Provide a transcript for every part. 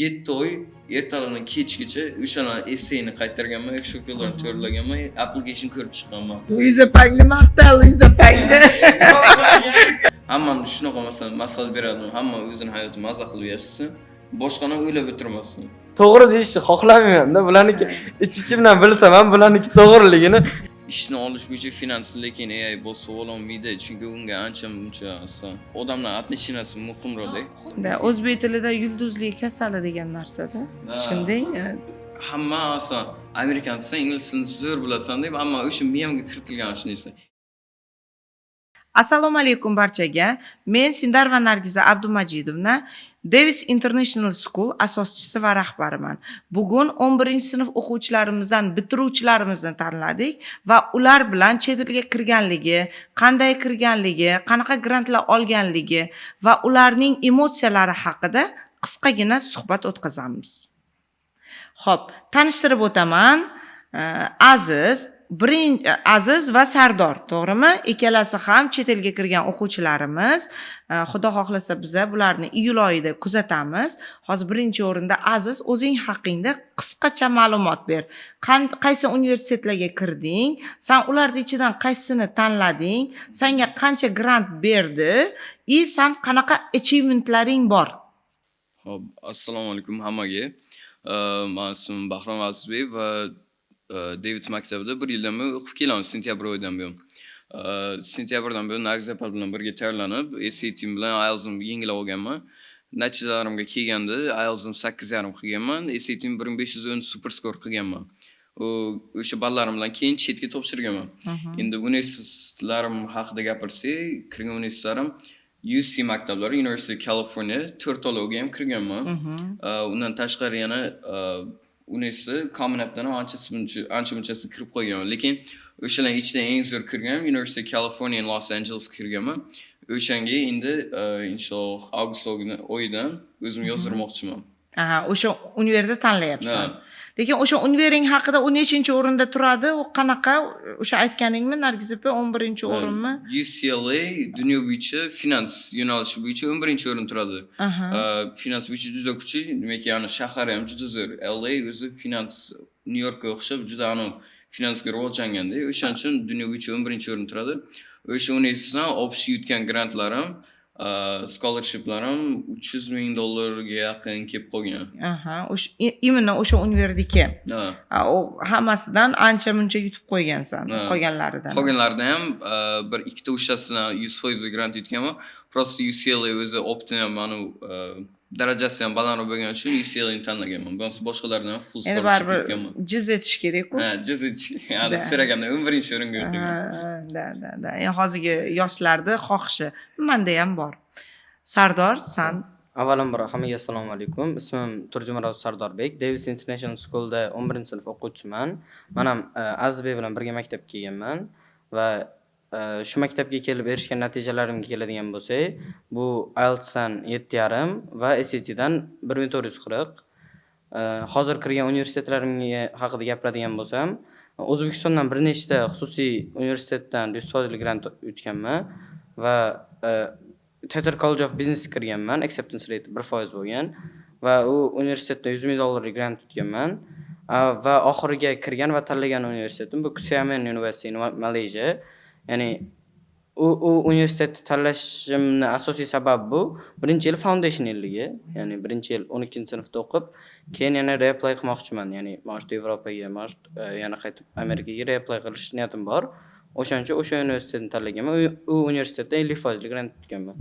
7 oy ertalabdan kechgacha o'shani essayni qaytarganman, shokollarni to'rlaganman, application ko'rib chiqqanman. Luiza Pangni maqtal, Luiza Pangni. Hammani shunaqa masal beradim. Hamma o'zining hayotini maza qilib yashasın. Boshqani o'ylab o'tirmassin. To'g'ri deyishni xohlamayman-da. Bularniki ich-ichimdan bilsam ham bularniki to'g'riligini. Ishni olish bo'yicha finans lekin AI bosib ololmaydi, chunki unga ancha-muncha odamlar отношенияsi muhimroq-da. O'zbek tilida yulduzli kasali degan narsada. Shunday. Hamma amerikancha ingliz tilini zo'r bilasan deb, ammo o'sha miyamga kiritilgan shu narsa. Assalomu alaykum barchaga. Men Sindar va Nargiza Abdumajidovna, Davis International School asoschisi va rahbariman. Bugun 11-sinf o'quvchilarimizdan bitiruvchilarimizni tanladik va ular bilan chet elga kirganligi, qanday kirganligi, qanaqa grantlar olganligi va ularning emotsiyalari haqida qisqagina suhbat o'tkazamiz. Xo'p, tanishtirib o'taman. Aziz va Sardor, to'g'rimi? Ikkalasi ham chet elga kirgan o'quvchilarimiz. Xudo xohlasa biz bularni iyul oyida kuzatamiz. Hozir birinchi o'rinda Aziz, o'zing haqingda qisqacha ma'lumot ber. Qaysi universitetlarga kirding? Sen ularning ichidan qaysini tanlading? Senga qancha grant berdi? Sen qanaqa achievementlaring bor? Xo'p, assalomu alaykum hammaga. Men ismim Bahrom Azizbek va Davis maktabida 1 yildan beri o'qib kelaman, sentyabr oyidan beri. Sentyabrdan beri Nargiza opa bilan birga tayyorlanib, SAT bilan IELTS'ni yengil olganman. Natijalarimga kelganda IELTS'ni 8.5 qilganman, SAT'ni 1510 super skor qilganman. O'sha ballarim bilan keyin chetga topshirganman. Endi universitetlarim haqida gapirsak, kirgan universitetlarim UC maktablari, University of California 4 olovga ham kirganman. Undan tashqari yana universitet Common App'dan ancha-munchasi kirib qo'yganman. Lekin o'shalar ichidan eng zo'r kirganim University of California in Los Angeles kirganman. O'shanga endi inshaalloh avgust oyidan o'zim yozdirmoqchiman. O'sha universitetni tanlayapsan. Lekin o'sha universitet haqida u nechinchi o'rinda turadi? U qanaqa? O'sha aytganingmi Nargiza opa 11-o'rinmi? UCLA dunyo bo'yicha finans yo'nalishi bo'yicha 11-o'rin turadi. Finans bo'yicha juda kuchli, demak, ya'ni shahari ham juda zo'r. LA o'zi finans New Yorkga o'xshab juda finansga rivojlanganda, o'shaning uchun dunyo bo'yicha 11-o'rin turadi. O'sha universitetdan olib yutgan grantlarim, scholarshiplarim $300,000 ga yaqin kelib qolgan. Именно o'sha universitetga. Hammasidan ancha-muncha yutib qo'ygansan, qolganlaridan. Qolganlardan ham bir ikkita ushasidan 100% grant yutganman. Просто UCLA o'zi optimum darajasi ham balandroq bo'lgani uchun UCLA ni tanlaganman. Boshqalardan ham full scholarship yutganman. Jiz etish kerak-ku. Jiz etish. Ya'ni so'raganda 11-o'ringa o'tdim. Da. Hozirgi yoshlarda xohishi menda ham bor. Sardor, san Avvalambor hammaga assalomu alaykum. Ismim Turjumurod Sardorbek. Davis International Schoolda 11-sinf o'quvchiman. Men ham Azizbek bilan birga maktabga kelganman va shu maktabga kelib erishgan natijalarimga keladigan bo'lsak, bu IELTS'dan 7.5 va SAT'dan 1440. Hozir kirgan universitetlarimga haqida gapiradigan bo'lsam, O'zbekistondan bir nechta xususiy universitetdan 100% grant yutganman va Tatar College of Business kirganman, acceptance rate 1% bo'lgan va u universitetda $100,000 grant yutganman. Va oxiriga kirgan va tanlagan universitetim bu Xiamen University in Malaysia. Ya'ni u universitetni tanlashimning asosiy sababi bu birinchi yil foundation yilligi, ya'ni birinchi yil 12-sinfda o'qib, keyin yana reapply qilmoqchiman, ya'ni может Yevropaga, может yana qaytib Amerikaga reapply qilish niyatim bor. O'shaning uchun o'sha universitetni tanlaganman. U universitetda 50% grant tutganman.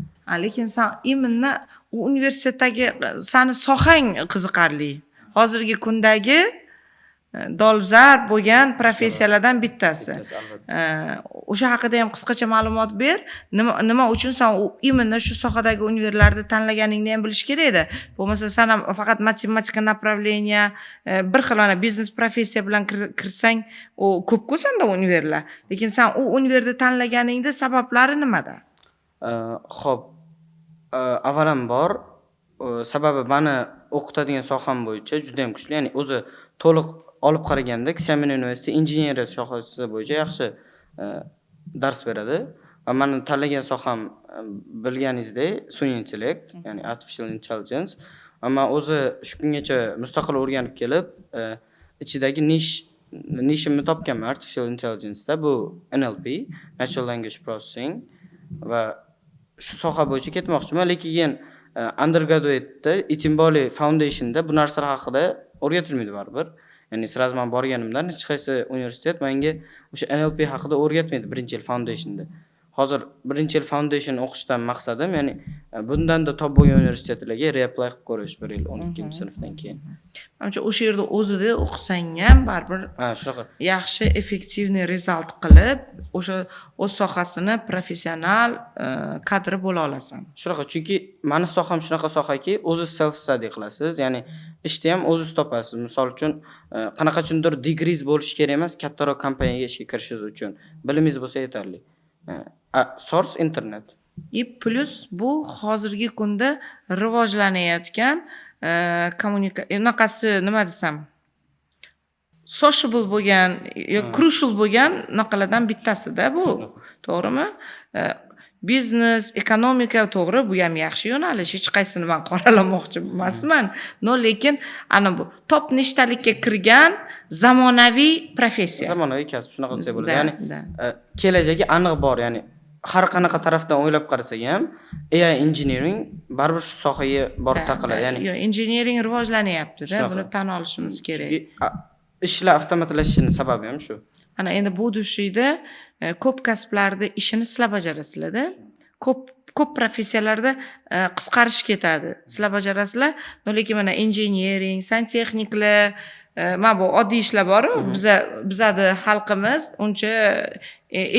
Lekin sen именно u universitetdagi seni sohang qiziqarli. Hozirgi kundagi dolzarb bo'lgan professiyalardan bittasi. O'sha haqida ham qisqacha ma'lumot ber. Nima uchun sen именно shu sohadagi universitetlarda tanlaganingni ham bilish kerak edi. Bo'lmasa sen ham faqat matematika направление, bir xil biznes professiya bilan kirsang, u ko'p-ku senda universitetlar. Lekin sen u universitetni tanlaganingda sabablari nimada? Xo'p, avvalambor sababi meni o'qitadigan soham bo'yicha juda ham kuchli, ya'ni o'zi to'liq olib qaraganda Xiamen University injinieriya sohasi bo'yicha yaxshi dars beradi va meni tanlagan soham bilganingizdek sun'iy intellekt, ya'ni artificial intelligence Ammo o'zi shu kungacha mustaqil o'rganib kelib, ichidagi nishimni topganman artificial intelligence da. Bu NLP, Natural Language Processing va shu soha bo'yicha ketmoqchiman, lekin undergraduate'da, тем более foundation'da bu narsalar haqida o'rgatilmaydi baribir. Ya'ni sразу men borganimdan hech qaysi universitet menga o'sha NLP haqida o'rgatmaydi birinchi yil foundation'da. Hozir birinchi yil foundation o'qishdan maqsadim, ya'ni bundan-da top bo'lgan universitetlarga reapply qilib ko'rish 1 yil 12-sinfdan keyin. Menimcha o'sha yerda o'zida o'qisang ham baribir Shunaqa. yaxshi effektivniy result qilib, o'sha o'z sohasini professional kadri bo'la olasan. Shunaqa, chunki meni soham shunaqa sohaki, o'zingiz self study qilasiz, ya'ni ishni ham o'zingiz topasiz. Misol uchun, qanaqachundir degrees bo'lishi kerak emas, kattaroq kompaniyaga ishga kirishingiz uchun. Bilimingiz bo'lsa yetarli. Source internet. Plus bu hozirgi kunda rivojlanayotgan unaqasi nima desam, sociable bo'lgan yoki crucial bo'lgan naqalardan bittasida bu. To'g'rimi? Biznes, ekonomika to'g'ri, bu ham yaxshi yo'nalish. Hech qaysini men qoralamoqchi emasman. Lekin ana bu top nechtalikka kirgan zamonaviy professiya. Zamonaviy kasb shunaqa desa bo'ladi. Ya'ni kelajagi aniq bor, ya'ni har qanaqa tarafdan o'ylab qarasak ham AI engineering baribir shu sohaga borib taqaladi. Ya'ni engineering rivojlanyapti-da, buni tan olishimiz kerak. Ishlar avtomatlashishining sababi ham shu. Ana endi bu dushida ko'p kasblarda ishini sizlar bajarasizlar-da. Ko'p professiyalarda qisqarish ketadi. Sizlar bajarasizlar, lekin mana engineering, santexniklar, mana bu oddiy ishlar bor-ku, bizada xalqimiz uncha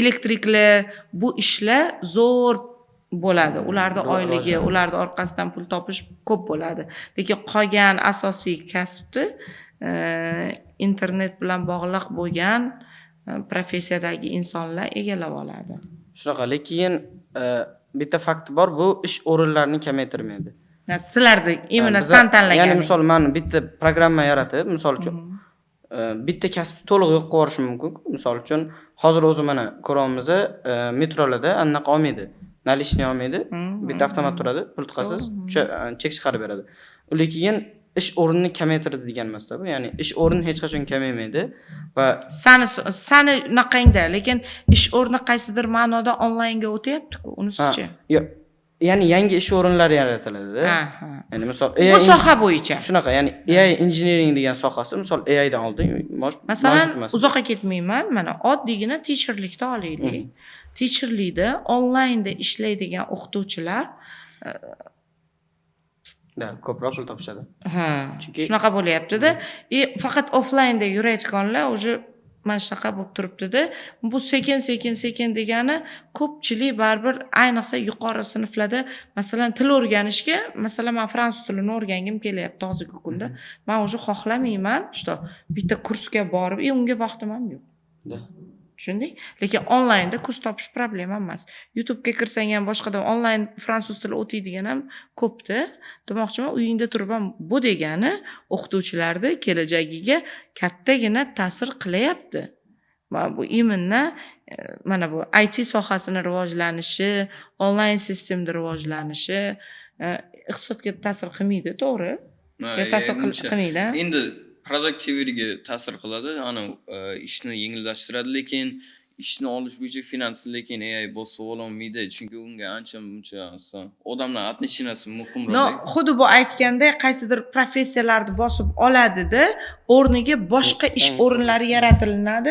elektriklar, bu ishlar zo'r bo'ladi. Ularda oyligi, ularda orqasidan pul topish ko'p bo'ladi. Lekin qolgan asosiy kasbni internet bilan bog'liq bo'lgan professiyadagi insonlar egallab oladi. Shunaqa, lekin bitta fakti bor, bu ish o'rinlarini kamaytirmaydi. Sizlarda imенно san tanlagan. Ya'ni misol men bitta programma yaratib, misol uchun bitta kasbni to'liq yo'q qilib yuborishim mumkin. Misol uchun hozir o'zi mana ko'ryapmiz, metrolarda anaqa olmaydi. Nalishni olmaydi. Bitta avtomat turadi, pul tiqasiz, chek chiqarib beradi. Lekin ish o'rnini kamaytiradi degan emas-da bu. Ya'ni ish o'rni hech qachon kamaymaydi va sani naqangda, lekin ish o'rni qaysidir ma'noda onlaynga o'tyapti-ku, unisicha. Yo'q. Ya'ni yangi ish o'rinlari yaratiladi. Ya'ni misol bu soha bo'yicha. Shunaqa, ya'ni AI engineering degan sohasi, misol AI dan oldin masalan, uzoqqa ketmayman, mana oddiygina teacherlikda olaylik. Teacherlikda onlaynda ishlaydigan o'qituvchilar ko'proq pul topishadi. Chunki shunaqa bo'lyapti-da. Faqat offlaynda yurayotganlar o'zi mana shunaqa bo'lib turibdi-da. Bu sekin degani ko'pchilik baribir ayniqsa yuqori sinflarda, masalan, til o'rganishga, masalan, men fransuz tilini o'rgangim kelyapti hozirgi kunda. Men o'zi xohlamayman, что bitta kursga borib, unga vaqtim ham yo'q. Tushunding? Lekin onlaynda kurs topish problema emas. YouTube'ga kirsang ham boshqadan onlayn fransuz tili o'tiydigan ham ko'pda. Demoqchiman, uyingda turib ham bu degani o'qituvchilarning kelajagiga kattagina ta'sir qilyapti. Bu imенно mana bu IT sohasini rivojlanishi, onlayn sistemda rivojlanishi iqtisodga ta'sir qilmaydi, to'g'ri? Ta'sir qilmaydi. Endi productivity'ga ta'sir qiladi, ana ishni yengillashtiradi, lekin ishni olish bo'yicha finans lekin AI bosib ololmaydi, chunki unga ancha-muncha odamlar atnishinasi muhimroq. Xuddi bu aytganda qaysidir professiyalarni bosib oladi-da, o'rniga boshqa ish o'rinlari yaratilinadi.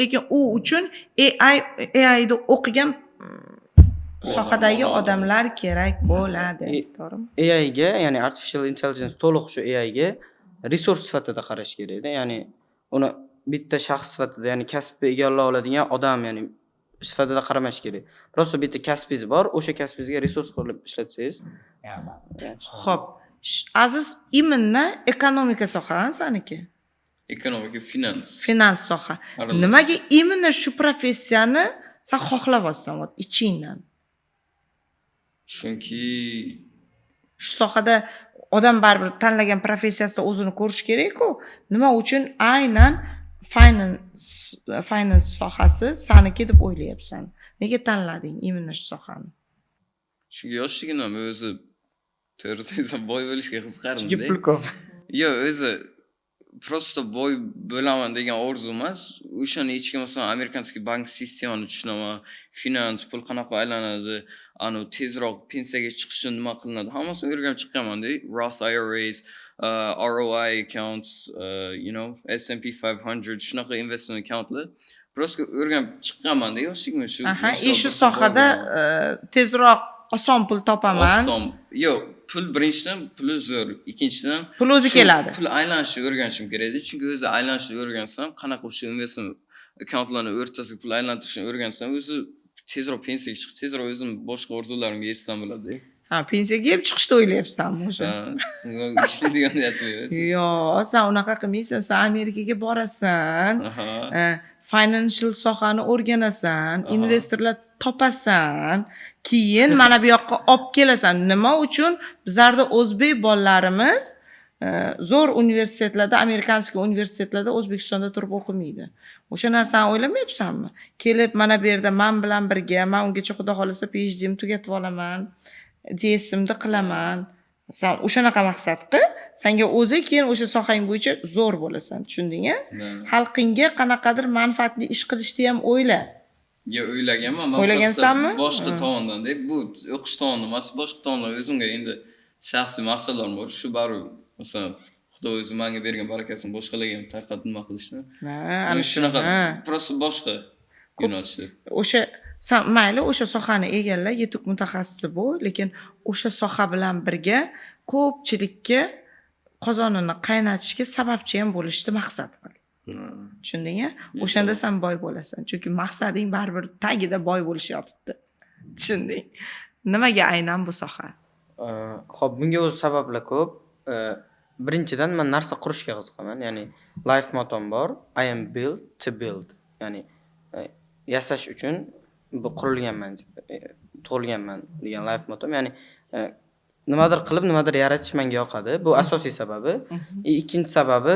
Lekin u uchun AI da o'qigan sohadagi odamlar kerak bo'ladi. To'g'rimi? AI ga, ya'ni artificial intelligence to'liq shu AI ga resurs sifatida qarash kerak-da. Ya'ni uni bitta shaxs sifatida, ya'ni kasbni egallay oladigan odam, ya'ni sifatida qaramash kerak. Prosta bitta kasbingiz bor, o'sha kasbingizga resurs qilib ishlatsangiz. Xo'p, Aziz, imенно ekonomika sohasi saniki? Ekonomika, finans soha. Nimaga imенно shu professiyani sen xohlayapsan ichingdan? Chunki shu sohada odam baribir tanlagan professiyasida o'zini ko'rish kerak-ku. Nima uchun aynan finance sohasi saniki deb o'ylayapsan? Nega tanlading imенно shu sohani? Chunki yoshligimdan o'zi To'g'risi esa boy bo'lishga Chunki qiziqardim-da. pul ko'p. Yo'q, o'zi просто boy bo'laman degan orzu emas. O'shani ichki masalan amerikanskiy bank sistemani tushunaman. Finans, pul qanaqa aylanadi, tezroq pensiyaga chiqish uchun nima qilinadi. Hammasini o'rganib chiqqanman-da. Roth IRAs, ROI accounts, S&P 500 shunaqa investment accountlar. Просто o'rganib chiqqanman-da yoshligimda shu. Shu sohada tezroq oson pul topaman. Oson. Yo'q, pul birinchidan puli zo'r, ikkinchidan Pul o'zi keladi. Pul aylanishni o'rganishim kerak edi. Chunki o'zi aylanishni o'rgansam, qanaqa o'sha investment akkauntlarni o'rtasiga pul aylantirishni o'rgansam, o'zi tezroq pensiyaga chiqib, tezroq o'zim boshqa orzularimga erishsam bo'ladi. Pensiyaga kelib chiqishni o'ylayapsanmi o'sha? Ishlaydigan aytmaysiz. Yo'q, sen unaqa qilmaysan. Sen Amerikaga borasan. Financial sohani o'rganasan, investorlar topasan, keyin mana bu yoqqa olib kelasan. Nima uchun bizlarda o'zbek bolalarimiz zo'r universitetlarda, amerikanskiy universitetlarda O'zbekistonda turib o'qimaydi? O'sha narsani o'ylamayapsanmi? Kelib mana bu yerda men bilan birga, men ungacha xudo xolasa PhD'ni tugatib olaman, DSMni qilaman. Sen o'shanaqa maqsad qil, senga o'zi keyin o'sha sohang bo'yicha zo'r bo'lasan, tushundingmi? Xalqingga qanaqadir manfaatli ish qilishni ham o'yla. Yo, o'ylaganman. O'ylagansanmi? Boshqa tomondan deb, bu o'qish tomoni emas, boshqa tomondan o'zimga endi shaxsiy maqsadlarim bor. Shu baribir, masalan, Xudo o'zi menga bergan barakasini boshqalarga ham tarqatib nima qilishni. Ana shunaqa, просто boshqa yo'nalishda. O'sha sen mayli o'sha sohani egalla, yetuk mutaxassisi bo'l, lekin o'sha soha bilan birga ko'pchilikka qozonini qaynatishga sababchi ham bo'lishni maqsad qil. Tushundingmi? O'shanda sen boy bo'lasan. Chunki maqsading baribir tagida boy bo'lish yotibdi. Tushunding? Nimaga aynan bu soha? Xo'p, bunga o'z sabablar ko'p. Birinchidan men narsa qurishga qiziqaman. Ya'ni life motom bor. I am built to build. Ya'ni yasash uchun bu qurilganman, tug'ilganman degan life motom. Ya'ni nimadir qilib, nimadir yaratish menga yoqadi. Bu asosiy sababi. Ikkinchi sababi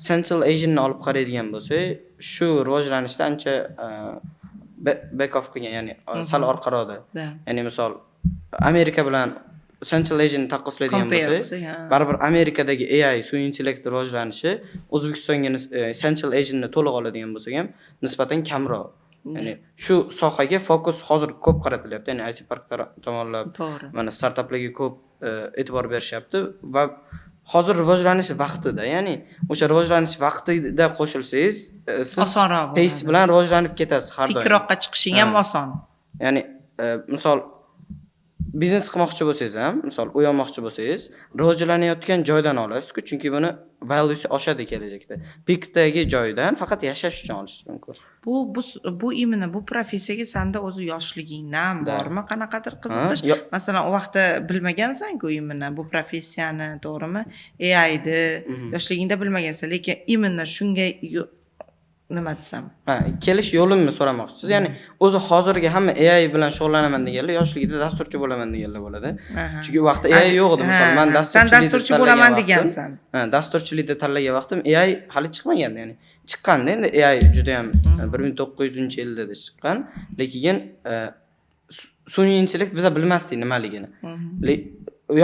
Central Asian'ni olib qaraydigan bo'lsak, shu rivojlanishda ancha back off qilgan, ya'ni sal orqaroqda. Ya'ni misol Amerika bilan Central Asian'ni taqqoslaydigan bo'lsak, baribir Amerikadagi AI sun'iy intellekt rivojlanishi O'zbekistonga Central Asian'ni to'liq oladigan bo'lsak ham nisbatan kamroq. Ya'ni shu sohaga fokus hozir ko'p qaratilyapti. Ya'ni IT parklar tomonidan mana startaplarga ko'p e'tibor berishyapti va hozir rivojlanish vaqtida, ya'ni o'sha rivojlanish vaqtida qo'shilsangiz, siz osonroq pace bilan rivojlanib ketasiz har doim. Fikroqqa chiqishing ham oson. Ya'ni misol biznes qilmoqchi bo'lsangiz ham, misol uyoqmoqchi bo'lsangiz, rivojlanayotgan joydan olasiz-ku, chunki buni valuesi oshadi kelajakda. Pikdagi joydan faqat yashash uchun olish mumkin. Bu imini, bu professiyaga senda o'zi yoshligingdan bormi? Qanaqadir qiziqish? Masalan, o vaqtda bilmagansan-ku imini, bu professiyani, to'g'rimi? AI'ni yoshligingda bilmagansan, lekin imini shunga nima desam? Kelish yo'limni so'ramoqchisiz. Ya'ni o'zi hozirgi hamma AI bilan shug'ullanaman deganlar yoshligida dasturchi bo'laman deganlar bo'ladi. Chunki vaqtda AI yo'q edi. Misol men dasturchi bo'laman degansan. Dasturchilikda tanlagan vaqtim AI hali chiqmagandi, ya'ni chiqqanda endi AI juda ham 1900-yilda chiqqan, lekin sun'iy intellekt biza bilmasdik nimaligini.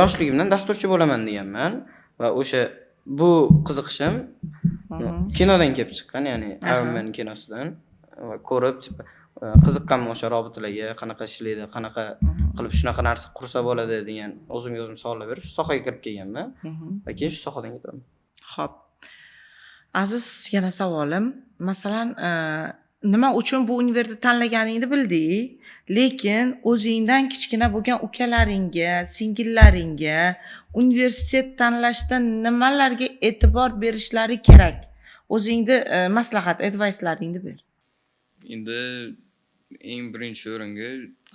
Yoshligimdan dasturchi bo'laman deganman va o'sha bu qiziqishim kinodan kelib chiqqan, ya'ni Iron Man kinosidan va ko'rib qiziqqanman o'sha robotlarga, qanaqa ishlaydi, qanaqa qilib shunaqa narsa qursa bo'ladi degan o'zimga o'zim savollar berib, shu sohaga kirib kelganman va keyin shu sohadan ketaman. Xo'p. Aziz, yana savolim, masalan, nima uchun bu universitetni tanlaganingni bildik, lekin o'zingdan kichkina bo'lgan ukalaringga, singillaringga universitet tanlashda nimalarga e'tibor berishlari kerak? O'zingni maslahat, advice-laringni ber. Endi eng birinchi o'ringa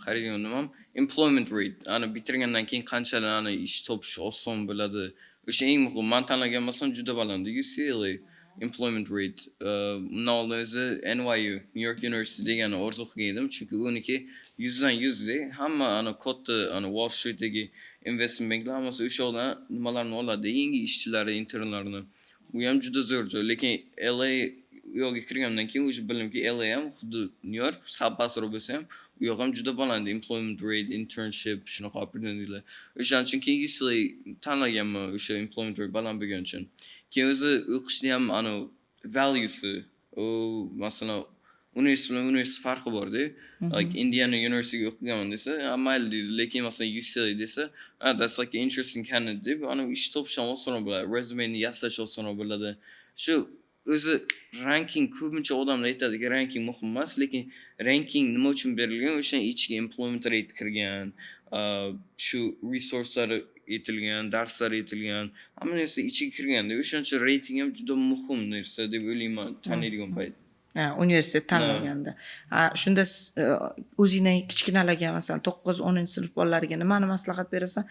qaraydigan nimam employment rate. Ana bitirgandan keyin qanchalar ish topish oson bo'ladi. O'sha eng muhim. Men tanlagan masalan juda baland UCLA employment rate. Undan oldin o'zi NYU, New York University degan orzu qilgan edim, chunki uniki 100dan 100 hamma katta Wall Street'dagi investment banklar hammasi o'sha yoqdan nimalarni oladi, yangi ishchilarni, internlarni. Bu ham juda zo'r joy, lekin LA yo'lga kirgandan keyin o'sha bilimki LA ham xuddi New York sal pastroq bo'lsa ham u yoq ham juda baland employment rate, internship, shunaqa opportunitylar. O'shaning uchun keyin UCLA tanlaganman o'sha employment rate baland bo'lgani uchun. Keyin o'zi o'qishni ham valuesi, u masalan universitet farqi bor-da. Like Indiana University o'qiganman desa, mayli deydi, lekin masalan UCLA desa, that's like an interesting candidate deb, ish topishdan osonroq bo'ladi, resumeni yasash osonroq bo'ladi. Shu o'zi ranking ko'pincha odamlar aytadiki, ranking muhim emas, lekin ranking nima uchun berilgan? O'sha ichiga employment rate kirgan, shu resurslari yetilgan, darslar yetilgan, hamma narsa ichiga kirganda, o'shaning uchun rating ham juda muhim narsa deb o'ylayman tanlaydigan payt. Universitet tanlaganda. Shunda o'zingdan kichkinalarga masalan 9-10 sinf bolalariga nimani maslahat berasan?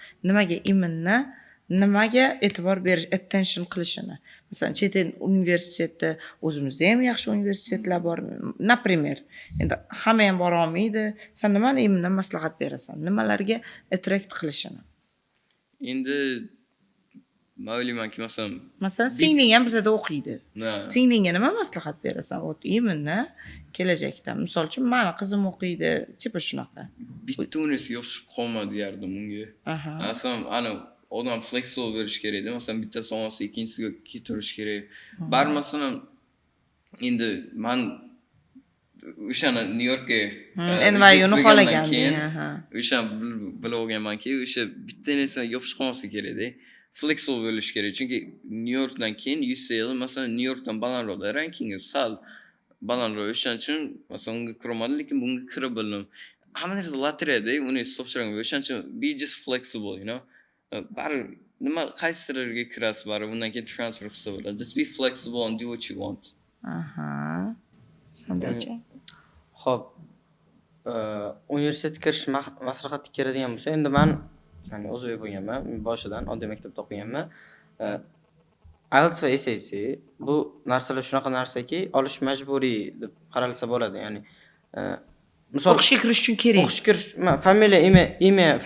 Nimaga e'tibor berish, attention qilishini. Masalan, chet el universiteti, o'zimizda ham yaxshi universitetlar bor. Например, endi hamma ham bora olmaydi. Sen nimani immindan maslahat berasan? Nimalarga attract qilishini? Endi men o'ylaymanki, masalan, singling ham bizada o'qiydi. Singlingga nima maslahat berasan? Immindan kelajakda. Misol uchun, meni qizim o'qiydi, tipa shunaqa. Bitta universitetga yopishib qolma derdim unga. Masalan, odam flexible bo'lish kerak-da. Masalan, bittasi olmasa ikkinchisiga ketirish kerak. Bar masalan, endi men o'shani New Yorkga NYUni xohlagandim. O'sha bilib olganmanki, o'sha bitta narsa yopishib qolmasa kerak-da. Flexible bo'lish kerak. Chunki New Yorkdan keyin UCLA masalan New Yorkdan balandroq, rankingi sal balandroq. O'shaning uchun masalan unga kirmadim, lekin bunga kirib bildim. Hamma narsa lotereyada, uni topshiraman. O'shaning uchun be just flexible, you know. Bar nima qaysilarga kirasiz bar, undan keyin transfer qilsa bo'ladi. Just be flexible and do what you want. Sandachi? Xo'p, universitetga kirish maslahati kerakdigan bo'lsa, endi men o'zbek bo'lganman, boshidan oddiy maktabda o'qiganman. IELTS va SAT bu narsalar shunaqa narsaki, olish majburiy deb qaralsa bo'ladi. Ya'ni misol o'qishga kirish uchun kerak. O'qishga kirish,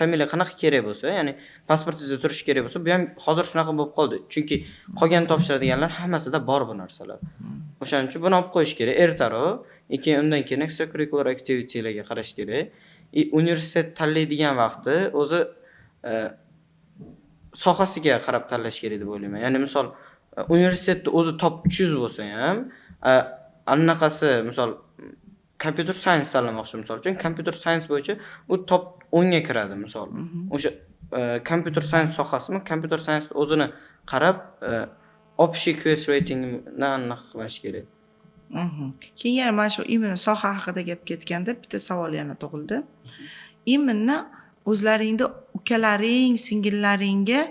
familiya qanaqa kerak bo'lsa, ya'ni pasportingizda turishi kerak bo'lsa, bu ham hozir shunaqa bo'lib qoldi. Chunki qolgan topshiradiganlar hammasida bor bu narsalar. O'shaning uchun buni olib qo'yish kerak ertaroq, keyin undan keyin extracurricular activity'larga qarash kerak. Universitet tanlaydigan vaqti o'zi sohasiga qarab tanlash kerak deb o'ylayman. Ya'ni misol universitetda o'zi top 300 bo'lsa ham, annaqasi misol computer science tanlamoqchi misol uchun, computer science bo'yicha u top 10 ga kiradi misol. O'sha computer science sohasimi, computer science o'zini qarab общий QS ratingni aniqlash kerak. Keyin yana mana shu imminni soha haqida gap ketganda bitta savol yana tug'ildi. Imminni o'zlaringda ukalaring, singillaringga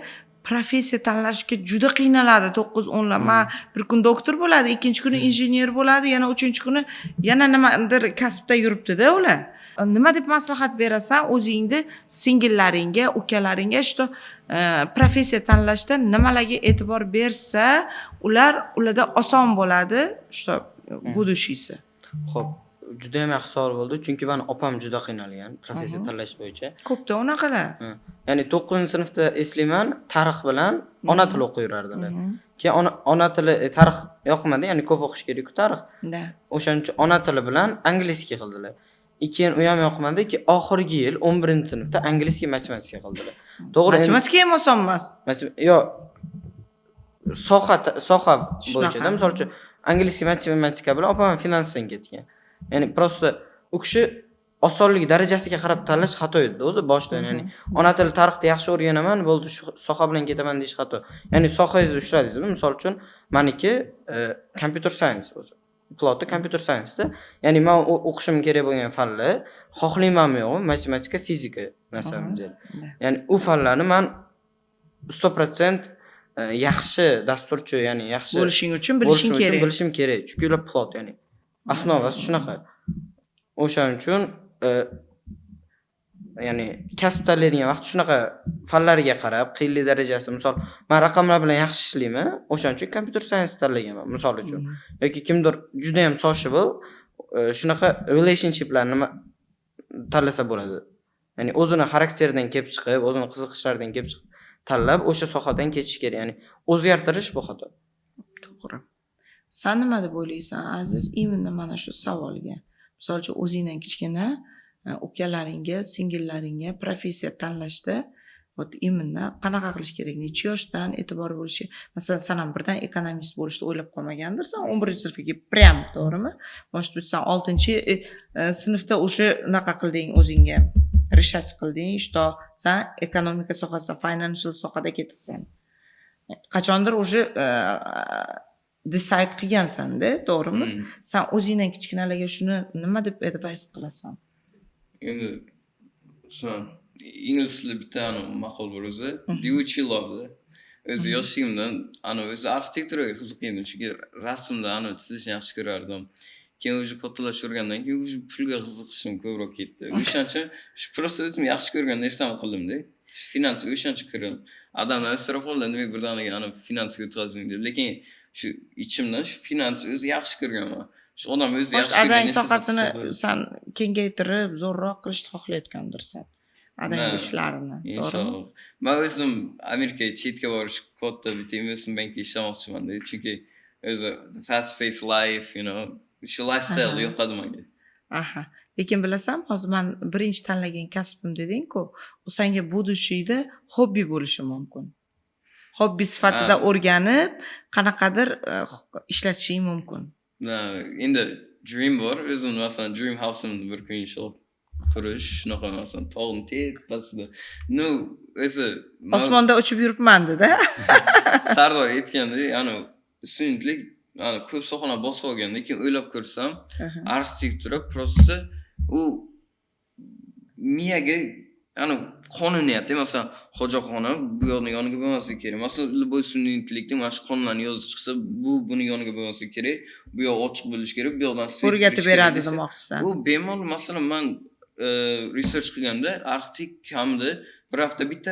professiya tanlashga juda qiynaladi 9-10lar. Men bir kun doktor bo'ladi, ikkinchi kuni injener bo'ladi, yana uchinchi kuni yana nimadir kasbda yuribdi-da ular. Nima deb maslahat berasan o'zingni singillaringga, ukalaringga shu professiya tanlashda nimalarga e'tibor bersa, ularda oson bo'ladi shu будущийsi. Xo'p, juda ham yaxshi savol bo'ldi, chunki men opam juda qiynalgan professiya tanlash bo'yicha. Ko'pda unaqalar. Ya'ni 9-sinfda eslayman, tarix bilan ona tili o'qib yurardilar. Keyin ona tili tarix yoqmadi, ya'ni ko'p o'qish kerak-ku tarix. O'shaning uchun ona tili bilan angliyskiy qildilar. Keyin u ham yoqmadi, oxirgi yil 11-sinfda angliyskiy matematika qildilar. To'g'ri, matematika ham oson emas. Yo'q. Soha bo'yicha, misol uchun angliyskiy matematika bilan opam finansdan ketgan. Ya'ni prosta u kishi osonlik darajasiga qarab tanlash xato edi o'zi boshdan. Ya'ni ona tili tarixni yaxshi o'rganaman, bo'ldi shu soha bilan ketaman deyish xato. Ya'ni sohangizni ushladingizmi? Misol uchun meniki computer science o'zi. Plotda computer science-da. Ya'ni men o'qishim kerak bo'lgan fanlar, xohlaymanmi yo'qmi, matematika, fizika masalan. Ya'ni u fanlarni men 100% yaxshi dasturchi, ya'ni yaxshi bo'lishing uchun bilishim kerak. Chunki ular plot, ya'ni asnovasi shunaqa. O'shaning uchun ya'ni kasb tanlaydigan vaqt shunaqa fanlarga qarab, qiyinlik darajasi, misol, men raqamlar bilan yaxshi ishlayman, o'shaning uchun computer science tanlaganman, misol uchun. Yoki kimdir juda ham sociable, shunaqa relationshiplarni tanlasa bo'ladi. Ya'ni o'zini xarakteridan kelib chiqib, o'zini qiziqishlaridan kelib chiqib tanlab o'sha sohadan ketish kerak. Ya'ni o'zgartirish bu xato. To'g'ri. Sen nima deb o'ylaysan, Aziz? Imminni mana shu savolga. Misol uchun o'zingdan kichkina ukalaringga, singillaringga professiya tanlashda imminni qanaqa qilish kerak, necha yoshdan e'tibor bo'lishi. Masalan, sen ham birdan ekonomist bo'lishni o'ylab qolmagandirsan, 11-sinfga kelib prям, to'g'rimi? Может быть, sen 6-sinfda o'sha unaqa qilding o'zingga. Решать qilding, что sen ekonomika sohasida, financial sohada ketasan. Qachondir o'sha decide qilgansan-da, to'g'rimi? Sen o'zingdan kichkinalarga shuni nima deb advice qilasan? Endi ingliz tilida bitta maqol bor o'zi. Do what you love. O'zi yoshligimdan o'zi arxitekturaga qiziqgandim, chunki rasmda chizishni yaxshi ko'rardim. Keyin o'sha kattalashgandan keyin o'sha pulga qiziqishim ko'proq ketdi. O'shancha shu prosta o'zim yaxshi ko'rgan narsani qildim-da. Finans o'shancha ko'rdim. Odamlar so'rab qoldi, nima birdaniga finansga o'tkazing deb. Lekin shu ichimdan shu finans o'zi yaxshi ko'rganman. Shu odam o'zi yaxshi ko'rgan adang sohasini sen kengaytirib, zo'rroq qilishni xohlayotgandirsan. Adang ishlarini, to'g'rimi? Inshaalloh. Men o'zim Amerikaga chetga borish katta bitta investment bankda ishlamoqchiman-da, chunki o'zi fast paced life, shu lifestyle yoqadi menga. Aha. Lekin bilasan, hozir men birinchi tanlagan kasbim deding-ku, u senga budishida hobbi bo'lishi mumkin. Hobbi sifatida o'rganib, qanaqadir ishlatishing mumkin. Endi dream bor, o'zim masalan dream house'imni bir kun inshaalloh qurish, shunaqa masalan tog'ning tepasida. O'zi Osmonda uchib yuribman dedi. Sardor aytganda, studentlik ko'p sohalarni bosib olganda, keyin o'ylab ko'rsam, arxitektura prosta u miyaga qonuniyat, masalan, hojaxona bu yoniga bo'lmasligi kerak. Masalan, Liboy studentlikda mana shu qonunlarni yozib chiqsa, buni yoniga bo'lmasligi kerak. Bu yoq ochiq bo'lishi kerak, bu yoqdan svet o'rgatib beradi demoqchisan. U bemalol, masalan, men research qilganda arxitekt kamida bir hafta bitta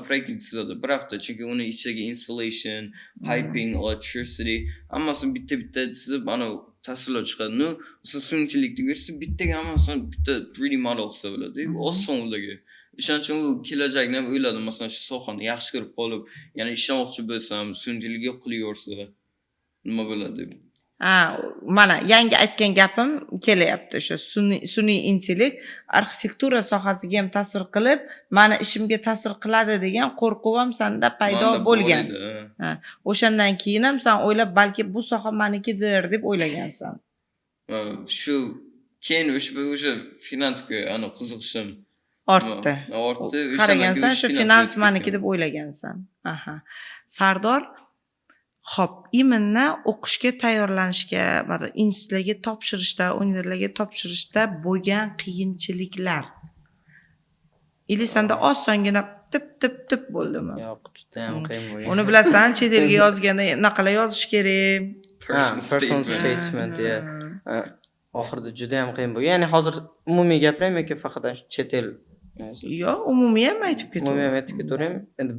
proyektni chizadi. Bir hafta, chunki uni ichidagi installation, piping, electricity hammasini bitta chizib, tasvirlab chiqadi. Studentlikda bersa bittaga hammasini bitta 3D model qilsa bo'ladi. Oson ularga. O'shaning uchun u kelajakni ham o'yladim. Masalan, shu sohani yaxshi ko'rib qolib, yana ishlamoqchi bo'lsam, studentlik yo'q qilaversa nima bo'ladi deb. Mana yangi aytgan gapim kelyapti. O'sha sun'iy intellekt arxitektura sohasiga ham ta'sir qilib, meni ishimga ta'sir qiladi degan qo'rquv ham senda paydo bo'lgan. O'shandan keyin ham sen o'ylab, balki bu soha menikidir deb o'ylagansan. Shu keyin o'sha finansga qiziqishim ortdi. Qaragansan, shu finans meniki deb o'ylagansan. Aha. Sardor, xo'p, imminni o'qishga tayyorlanishga, institutlarga topshirishda, universitetlarga topshirishda bo'lgan qiyinchiliklar. Ili senda osongina tip bo'ldimi? Yo'q, juda ham qiyin bo'lgan. Uni bilasan, chet elga yozganda naqalar yozish kerak? Personal statement, oxirida juda ham qiyin bo'lgan. Ya'ni hozir umumiy gapiraymi yoki faqat chet el? Yo'q, umumiy ham aytib ketaman. Umumiy ham aytib ketaveram. Endi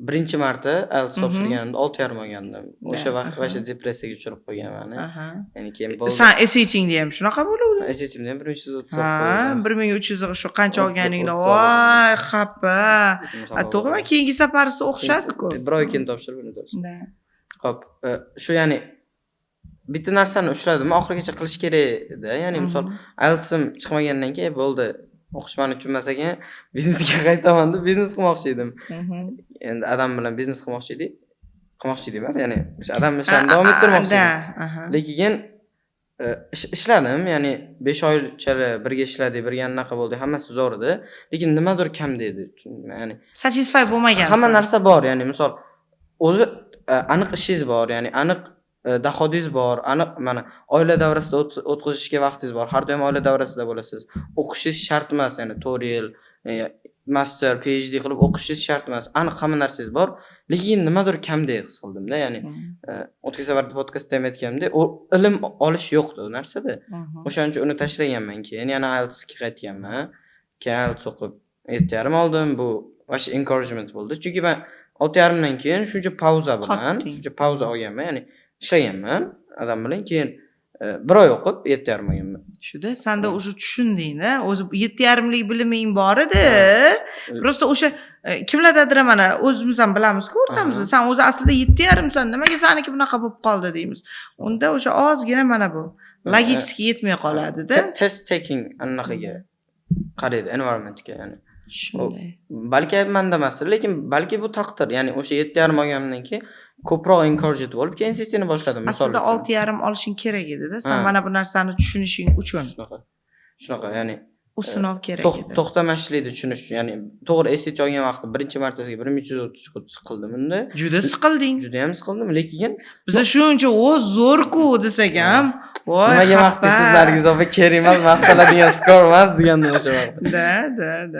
birinchi marta IELTS topshirganimda 6,5 olgandim. O'sha vaqt vasha depressiyaga uchrab qolganman. Ya'ni keyin bo'ldi. Sen SAT'ingda ham shunaqa bo'ldi? SAT'imda ham 1330 qo'ydim. 1300 shu qancha olganingda, voy, xafa. To'g'rimi? Keyingi safarisi o'xshadi-ku. Bir oy keyin topshirib o'tdim. Xo'p, shu ya'ni bitta narsani ushladim, oxirigacha qilish kerak edi. Ya'ni misol IELTS'im chiqmagandan keyin bo'ldi. O'qish men uchun emas ekan, biznesga qaytaman deb biznes qilmoqchi edim. Endi adam bilan biznes qilmoqchi emas, ya'ni o'sha adam ishini davom ettirmoqchi edim. Lekin ishladim, ya'ni 5 oychalik birga ishladik, birga anaqa bo'ldi, hammasi zo'r edi. Lekin nimadir kam dedi. Ya'ni satisfy bo'lmagansiz. Hamma narsa bor, ya'ni misol o'zi aniq ishingiz bor, ya'ni aniq dohodingiz bor, aniq mana oila davrasida o'tkazishga vaqtingiz bor. Har doim oila davrasida bo'lasiz. O'qishingiz shart emas, ya'ni 4 yil, master, PhD qilib o'qishingiz shart emas. Aniq hamma narsangiz bor, lekin nimadir kamdek his qildim-da, ya'ni o'tgan safarda podkastda ham aytganimda, ilm olish yo'qdi u narsada. O'shaning uchun uni tashlaganman, keyin yana IELTSga qaytganman. Keyin IELTS o'qib 7,5 oldim. Bu vash encouragement bo'ldi. Chunki men 6,5 dan keyin shuncha pauza olganman, ya'ni ishlaganman adam bilan, keyin bir oy o'qib 7,5 olganman. Shuda senda o'sha tushunding-da, o'zi 7,5lik biliming bor edi. Prosta o'sha kimlardadir mana o'zimiz ham bilamiz-ku o'rtamizda. Sen o'zi aslida 7,5san, nimaga seniki bunaqa bo'lib qoldi deymiz. Unda o'sha ozgina mana bu logistikaga yetmay qoladi-da. Test taking anaqaga qaraydi environmentga ya'ni. Shunday. Balki manda emasdir, lekin balki bu taqdir. Ya'ni o'sha 7,5 olganimdan keyin ko'proq encourage bo'lib, keyin sessiyani boshladim. Misol Aslida uchun. 6,5 olishing kerak edi-da. Sen Ha. mana bu narsani tushunishing uchun. Shunaqa, ya'ni U sinov kerak edi. to'xtamashlikni tushunish, ya'ni to'g'ri SSC olgan vaqtda birinchi martasiga 1330 siqildim unda. Juda siqilding. Juda ham siqildim, lekin Biz shuncha zo'r-ku desak ham, voy. nimaga maqtaysizlargiz opa, kerak emas, maqtaladigan skor emas degandim o'sha vaqtda. Da.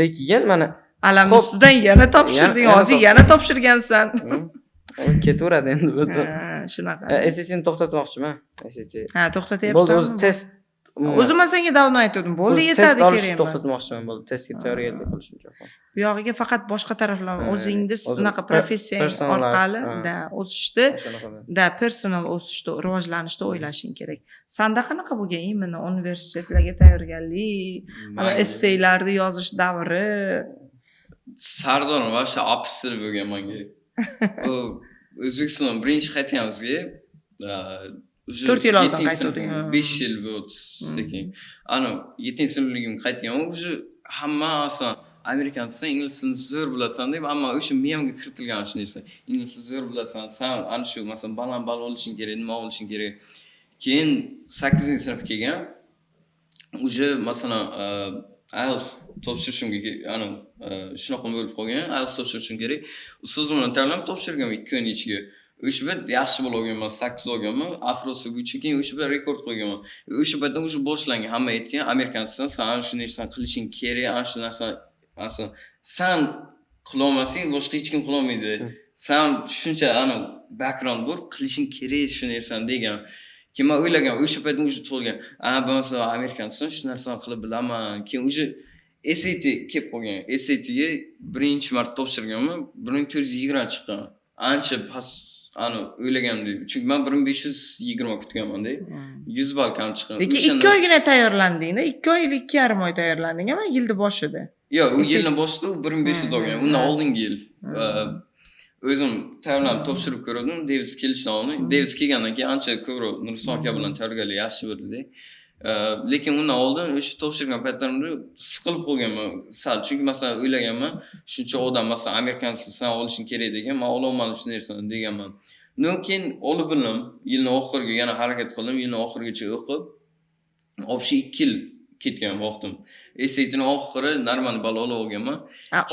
Lekin mana Alam Xo'p. ustidan yana topshirding, Yana hozir yana topshirgansan. ketaveradi endi o'zi. Ha, shunaqa. SSCni to'xtatmoqchiman. SSC. Ha, Bo'ldi, to'xtatyapsan. o'zi test O'zim ham senga davno aytdim. Bo'ldi, o'zi yetadi test kerak olishni emas. to'xtatmoqchiman, bo'ldi. Testga tayyorgarlik qilishim kerak. Bu yog'iga faqat boshqa taraflama o'zingiz o'zi unaqa professiyang personal, orqali ha. da o'sishni, Shunaqa. da personal o'sishni, rivojlanishni o'ylashing kerak. Sanda qanaqa bo'lgan imini universitetlarga tayyorgarlik, essaylarni yozish davri? Sardor вообще opposite bo'lgan menga. U O'zbekiston birinchi qaytganimizga 4 yil oldin qaytding. 5 yil bo'ldi sekin. Ana 7-sinfligim qaytgan, уже hamma asosan amerikancha ingliz tilini zo'r bilasan deb, ammo o'sha miyamga kiritilgan shu narsa. Ingliz tilini zo'r bilasan, sen ana shu masalan baland ball olishing kerak, nima olishing kerak. Keyin 8-sinf kelgan. Уже masalan IELTS topshirishimga ana shunaqa bo'lib qolgan. IELTS topshirishim kerak. Ustoz bilan tayyorlanib topshirgan 2 kun ichiga. O'sha payt yaxshi bola olganman, 8 olganman. Afrosi bo'yicha keyin o'sha payt rekord qo'yganman. O'sha paytda o'sha boshlangan. Hamma aytgan, amerikansan, sen ana shu narsani qilishing kerak, ana shu narsani aslida sen qilolmasang, boshqa hech kim qilolmaydi. Sen shuncha ana background bor, qilishing kerak shu narsani degan. Keyin men o'ylagan, o'sha paytda o'sha tug'ilgan. Bo'lmasa amerikansan, shu narsani qilib bilaman. Keyin o'sha SAT kelib qolgan. SATga birinchi marta topshirganman, 1420 chiqqan. Ancha past ana o'ylagandim. Chunki men 1520 kutganman-da. 100 ball kam chiqqan. Lekin 2 oygina tayyorlanding-da. 2 oy, 2,5 oy tayyorlanding, ama yilni boshida. Yo'q, u yilning boshida u 1500 olgan. Undan oldingi yil. O'zim tayyorlanib topshirib ko'rdim, Davis kelishdan oldin. Davis kelgandan keyin ancha ko'proq Nurson aka bilan tayyorgarlik yaxshi bo'ldi. Lekin undan oldin o'sha topshirgan paytlarimda siqilib qolganman. Sal, chunki masalan o'ylaganman, shuncha odam masalan amerikansiz sen olishing kerak degan, men ololmadim shu narsani deganman. Keyin olib bildim, yilning oxiriga yana harakat qildim, yilning oxirigacha o'qib, obshi 2 yil ketgan vaqtim. SATning oxiri normal ball olib olganman.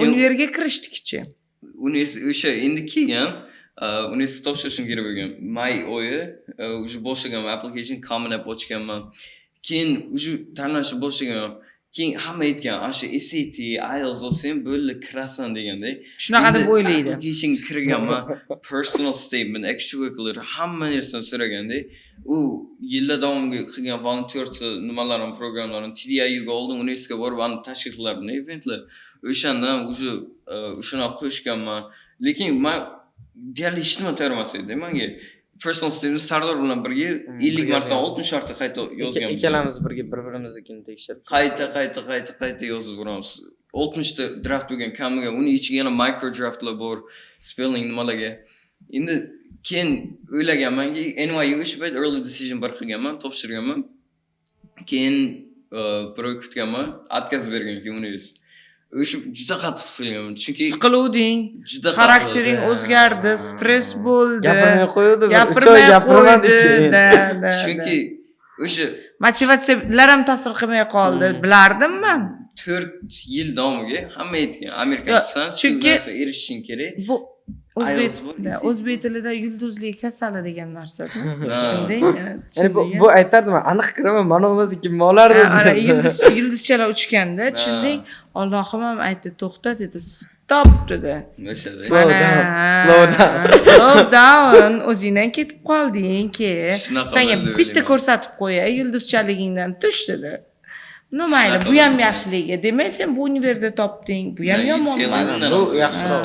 Universitetga kirishdik-chi. Universitet o'sha endi kelgan, universitet topshirishim kerak bo'lgan. May oyi, o'sha boshlagan application Common App ochganman. Keyin o'sha tanlashni boshlagan. Keyin hamma aytgan, "Asha SAT, IELTS olsang bo'ldi, kirasan" deganda. Shunaqa deb o'ylaydi. Application kirganman, personal statement, extracurricular hamma narsani so'raganda, u yillar davomida qilgan volunteer nimalarim, programmalarim TDIUga oldin universitetga borib, ani tashkil qilardim, eventlar. O'shandan o'shani qo'shganman. Lekin men deyarli hech nima tayyormas edim. Menga personal statement Sardor bilan birga 50 marta 60 marta qayta yozganmiz. Ikkalamiz birga bir-birimizni tekshirib. Qayta yozib boramiz. 60 ta draft bo'lgan kamiga, uni ichiga yana micro draftlar bor, spelling nimalarga. Endi keyin o'ylaganmanki, NYU o'sha payt early decision bir qilganman, topshirganman. Keyin bir oy kutganman, откazib bergan keyin universitet. O'sha juda qattiq his chunki siqiluvding, xaraktering o'zgardi, stress bo'ldi. Gapirmay qo'ydi, gapirmay qo'ydi. Chunki o'sha motivatsiyalar ham ta'sir qilmay qoldi. Bilardim men. 4 yil davomiga hamma aytgan, amerikansan, chunki erishishing kerak. Bu o'zbek tilida yulduzlik kasali degan narsa. Tushunding? Ya'ni bu aytardim, aniq kiraman, mana o'zi kim olardi. Yulduzchalar uchganda, tushunding? Allohim ham aytdi, to'xta dedi. Stop dedi. Slow down. O'zingdan ketib qolding-ki. Senga bitta ko'rsatib qo'yay, yulduzchaligingdan tush dedi. Mayli, bu ham yaxshiligiga. Demak, sen bu universitetda topding, bu ham yomon emas. Bu yaxshiroq.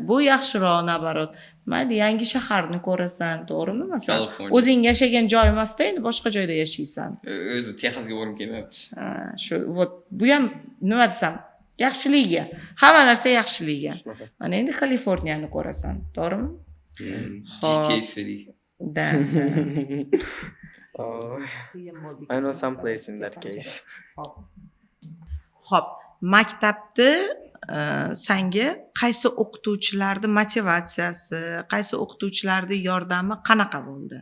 Bu yaxshiroq, nabarot. Mayli, yangi shaharni ko'rasan, to'g'rimi? Masalan, o'zing yashagan joy emas-da, endi boshqa joyda yashaysan. O'zi Texasga borib kelmayapti. Shu, bu ham nima desam, Yaxshiligiga. Hamma narsa yaxshiligiga. Shunaqa. Mana endi Kaliforniyani ko'rasan, to'g'rimi? GTA City. Da. Oh, I know some place in that case. Xo'p, maktabda senga qaysi o'qituvchilarni motivatsiyasi, qaysi o'qituvchilarni yordami qanaqa bo'ldi?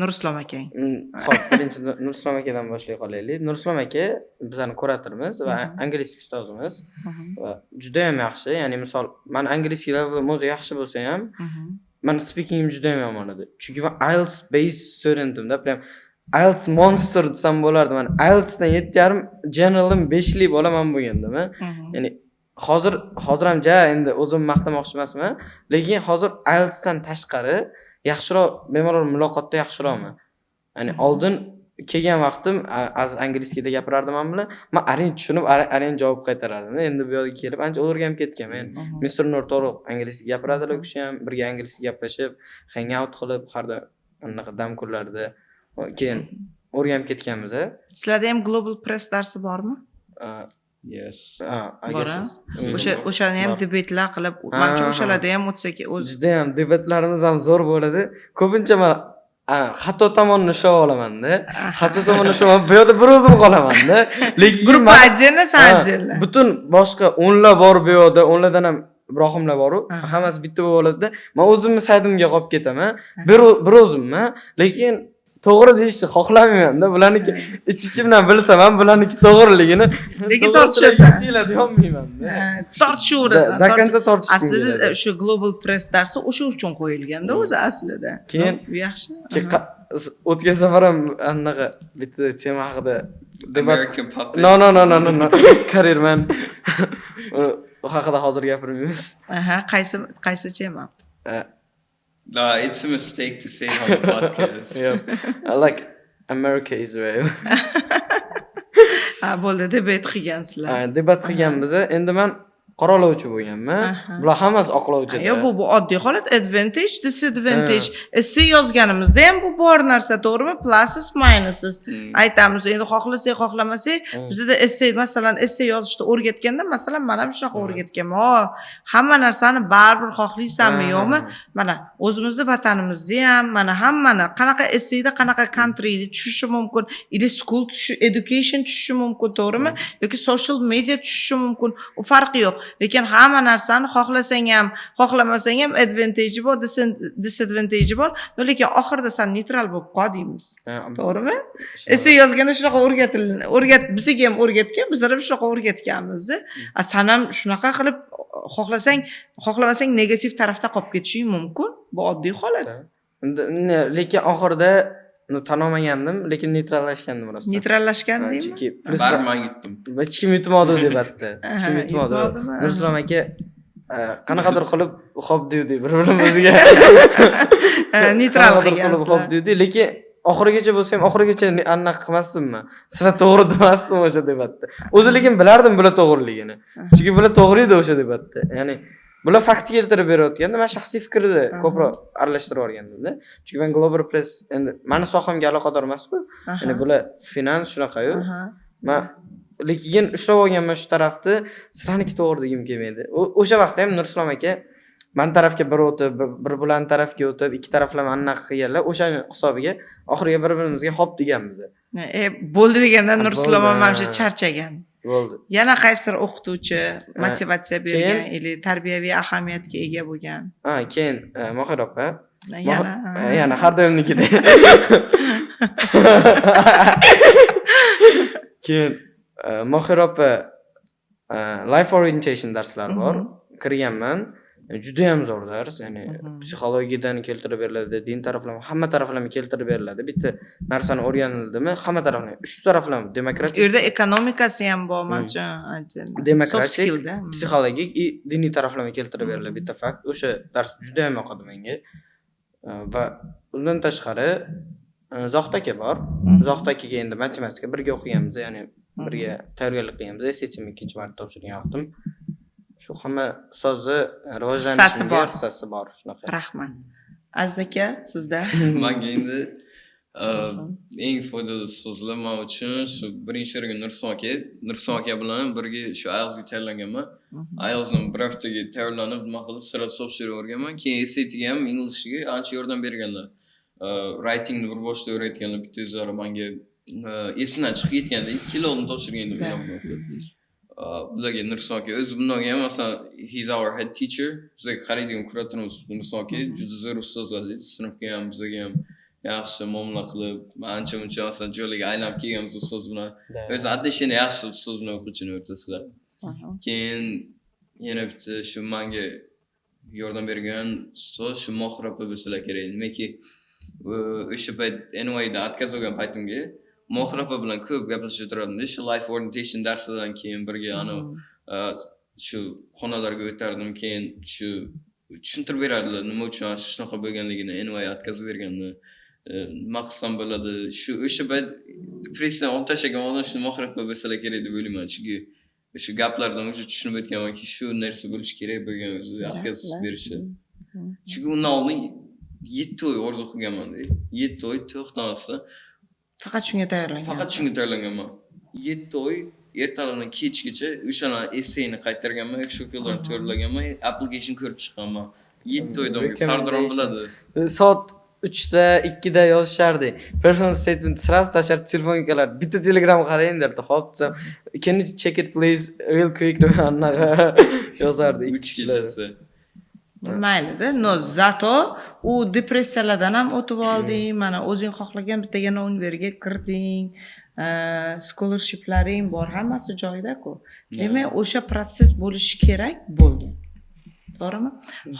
Nurislom akang. Xo'p, birinchi Nurislom akadan boshlay qolaylik. Nurislom aka bizani kuratorimiz va angliz ustozimiz va juda ham yaxshi. Ya'ni misol, men angliz levelim o'zi yaxshi bo'lsa ham, men speakingim juda ham yomon edi. Chunki men IELTS based studentimda, prям IELTS monster desam bo'lardi. Men IELTSdan 7.5, generaldan 5 lik bo'laman bo'lgandimi? Ya'ni hozir ham endi o'zim maqtamoqchi emasman, lekin hozir IELTSdan tashqari yaxshiroq bemorlar muloqotda yaxshiroqman. Ya'ni oldin kelgan vaqtim anglizda gapirardim men bilan. Men arin tushunib, arin javob qaytarardim. Endi bu yerga kelib ancha o'rganib ketganman. Mr. Nur to'liq anglizda gapiradilar, u kishi ham birga anglizda gaplashib, hangout qilib, harda anaqa dam kunlarda keyin o'rganib ketganmiz. Sizlarda ham Global Press darsi bormi? Yes. O'shani ham debatlar qilib, menimcha o'shalarda ham o'tsak, juda ham debatlarimiz ham zo'r bo'ladi. Ko'pincha men xato tomonni ushlab olaman-da. Xato tomonni ushlab, bu yerda bir o'zim qolaman-da. Lekin guruh отдельно, sen отдельно. Butun boshqa o'nlar bor bu yerda, o'nlardan ham Ibrohimlar bor-ku, hammasi bitta bo'ladi-da. Men o'zimni saytimga qolib ketaman. Bir o'zimman, lekin to'g'ri deyishni xohlamayman-da. Bularniki ich-ichimdan bilsam ham bularniki to'g'riligini lekin tortishasan. Deyolmayman-da. Tortishuverasan. Dakancha tortishim. Aslida shu Global Press darsi o'sha uchun qo'yilganda o'zi aslida. Keyin yaxshi. O'tgan safar ham anaqa bitta tema haqida debat. American Puppet. No. Careerman. U haqida hozir gapirmaymiz. Aha, qaysi tema? No, it's a mistake to say on the podcast. Yeah. Like America, Israel. Bo'ldi, debat qilgansizlar. Debat qilganmiz. Endi men qoralovchi bo'lganman. Bular hammasi oqlovchi. Yo'q, bu oddiy holat, advantage, disadvantage. Essay yozganimizda ham bu bor narsa, to'g'rimi? Pluses, minuses. Aytamiz, endi xohlasak, xohlamasak, bizda essay, masalan, essay yozishni o'rgatganda, masalan, men ham shunaqa o'rgatganman. Hamma narsani baribir xohlaysanmi, yo'qmi? Mana o'zimizni vatanimizda ham, mana hammani qanaqa essayda, qanaqa countryda tushishi mumkin, ili school education tushishi mumkin, to'g'rimi? Yoki social media tushishi mumkin. U farqi yo'q. Lekin hamma narsani xohlasang ham, xohlamasang ham advantage bor, disadvantage bor. Lekin oxirida sen neytral bo'lib qoldingiz. To'g'rimi? Essay yozganda shunaqa bizga ham o'rgatgan, bizlar ham shunaqa o'rgatganmiz-da. Sen ham shunaqa qilib xohlamasang negativ tarafda qolib ketishing mumkin. Bu oddiy holat. Lekin oxirida tan olmagandim, lekin neytrallashgandim rost. Neytrallashgandingmi? Chunki Barman yutdim. Hech kim yutmadi debatda. Hech kim yutmadi. Nurislom aka qanaqadir qilib xo'p dedi bir-birimizga. Neytral qilgansiz. Xo'p dedi, lekin oxirigacha bo'lsa ham oxirigacha aniq qilmasdimmi? Sira to'g'ri demasdim o'sha debatda. O'zi lekin bilardim bular to'g'riligini. Chunki bular to'g'ri edi o'sha debatda. Ya'ni bular fakt keltirib berayotganda men shaxsiy fikrni ko'proq aralashtirib olgandim-da. Chunki men Global Press endi meni sohamga aloqador emas-ku. Ya'ni bular finans shunaqa-yu. Men lekin ushlab olganman shu tarafni, sizlarniki to'g'ri degim kelmaydi. O'sha vaqtda ham Nurislom aka men tarafga bir o'tib, bir bulan tarafga o'tib, ikki taraflama anaqa qilganlar, o'sha hisobiga oxiriga bir-birimizga xo'p deganmiz. Bo'ldi deganda Nurislom ham menimcha charchagan. Bo'ldi. Yana qaysidir o'qituvchi motivatsiya bergan, ili tarbiyaviy ahamiyatga ega bo'lgan. Keyin Mohir opa. Yana har doimnikida. Keyin Mohir opa life orientation darslari bor. Kirganman. Juda ham zo'r dars, ya'ni psixologiyadan keltirib beriladi, din taraflama, hamma taraflama keltirib beriladi. Bitta narsani o'rganildimi, hamma taraflama, uch taraflama, demokratik. U yerda ekonomikasi ham bor, menimcha, demokratik, psixologik, diniy taraflama keltirib beriladi bitta fakt. O'sha dars juda ham yoqadi menga. Va undan tashqari Zohid aka bor. Zohid akaga endi matematika birga o'qiganmiz, ya'ni birga tayyorgarlik qilganmiz. SSM ikkinchi marta topshirgan vaqtim. Shu hamma so'zi rivojlanishga hissasi bor shunaqa. Rahmat. Aziz aka, sizda? Menga endi Eng foydali so'zlar men uchun shu birinchi o'ringa Nurson aka bilan birga shu IELTSga tayyorlanganman. IELTSni bir haftaga tayyorlanib, nima qilib sira so'zlashni o'rganman. Keyin SATga ham inglizga ancha yordam berganlar. Writingni bir boshda o'rgatganlar bitta o'zlari menga esimdan chiqib ketganda 2 yil oldin topshirgandim. Bularga Nurson aka o'zi bundan ham masalan he's our head teacher. Bizga qaraydigan kuratorimiz Nurson aka juda zo'r ustozlar, sinfga ham bizga ham yaxshi muomala qilib, ancha muncha masalan joylarga aylanib kelganmiz ustoz bilan. O'zi отношение yaxshi ustoz bilan o'quvchini o'rtasida. Keyin yana bitta shu menga yordam bergan ustoz shu Mohir opa bo'lsalar kerak. Nimaiki o'sha payt NY'da отказ olgan paytimga Mohir opa bilan ko'p gaplashib o'tirardim. Shu life orientation darsidan keyin birga shu xonalarga o'tardim. Keyin shu tushuntirib berardilar nima uchun shunaqa bo'lganligini, NY отказ berganini. Nima qilsam bo'ladi. Shu o'sha payt depressiyadan olib tashlagan odam shuni Mohir opa bo'lsalar kerak deb o'ylayman. Chunki shu gaplardan o'sha tushunib o'tganmanki, shu narsa bo'lishi kerak bo'lgan o'zi отказ berishi. Chunki undan oldin 7 oy orzu qilganman-da. 7 oy to'xtamasdan Faqat shunga tayyorlangan. Faqat shunga tayyorlanganman. 7 oy ertalabdan kechgacha o'shani essayni qaytarganman, shokollarni tayyorlaganman, application ko'rib chiqqanman. 7 oydan Sardor biladi. Soat 3da 2da yozishardi. Personal statement sразу tashlab telefonga kelardi. Bitta Telegram qarang derdi. Xo'p, can you check it please real quick deb yozardi 3 kechasi. Mayli-da, no zato u depressiyalardan ham o'tib olding, mana o'zing xohlagan bittagina universitetga kirding, scholarshiplaring bor, hammasi joyida-ku. Demak, o'sha protsess bo'lishi kerak bo'ldi. To'g'rimi?